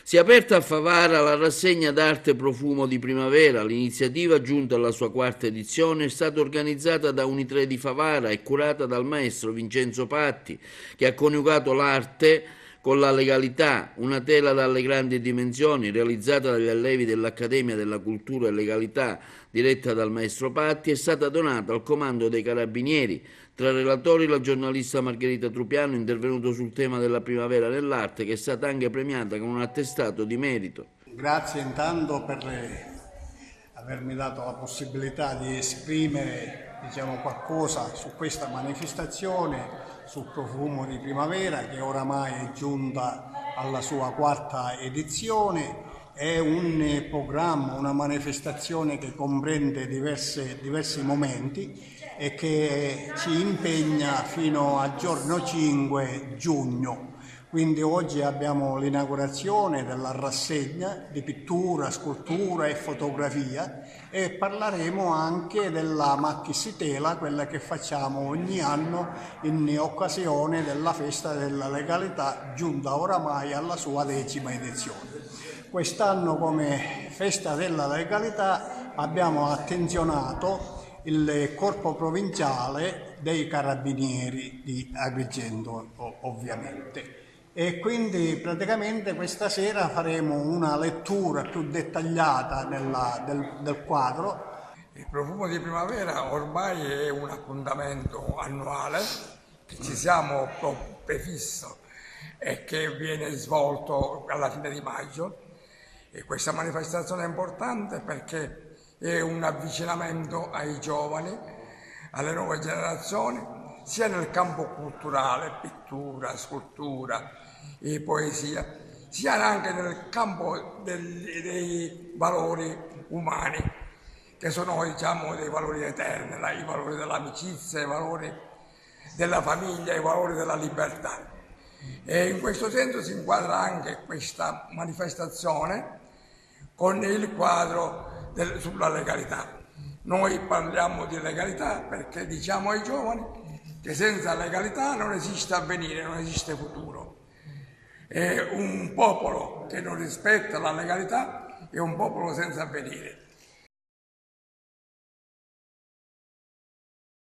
Si è aperta a Favara la rassegna d'arte Profumo di Primavera. L'iniziativa, giunta alla sua quarta edizione, è stata organizzata da Unitre di Favara e curata dal maestro Vincenzo Patti, che ha coniugato l'arte con la legalità, una tela dalle grandi dimensioni, realizzata dagli allievi dell'Accademia della Cultura e Legalità, diretta dal maestro Patti, è stata donata al Comando dei Carabinieri. Tra relatori la giornalista Margherita Trupiano, intervenuto sul tema della primavera nell'arte, che è stata anche premiata con un attestato di merito. Grazie intanto per avermi dato la possibilità di esprimere, qualcosa su questa manifestazione, sul profumo di primavera che oramai è giunta alla sua quarta edizione. È un programma, una manifestazione che comprende diversi momenti e che ci impegna fino al giorno 5 giugno. Quindi oggi abbiamo l'inaugurazione della rassegna di pittura, scultura e fotografia e parleremo anche della Maxitela, quella che facciamo ogni anno in occasione della festa della legalità, giunta oramai alla sua 10ª edizione. Quest'anno come festa della legalità abbiamo attenzionato il corpo provinciale dei carabinieri di Agrigento, ovviamente. E quindi praticamente questa sera faremo una lettura più dettagliata del quadro. Il profumo di primavera ormai è un appuntamento annuale che ci siamo prefisso e che viene svolto alla fine di maggio. E questa manifestazione è importante perché è un avvicinamento ai giovani, alle nuove generazioni, sia nel campo culturale, pittura, scultura e poesia, sia anche nel campo dei valori umani, che sono dei valori eterni, i valori dell'amicizia, i valori della famiglia, i valori della libertà. E in questo senso si inquadra anche questa manifestazione con il quadro sulla legalità. Noi parliamo di legalità perché diciamo ai giovani che senza legalità non esiste avvenire, non esiste futuro. E un popolo che non rispetta la legalità è un popolo senza avvenire.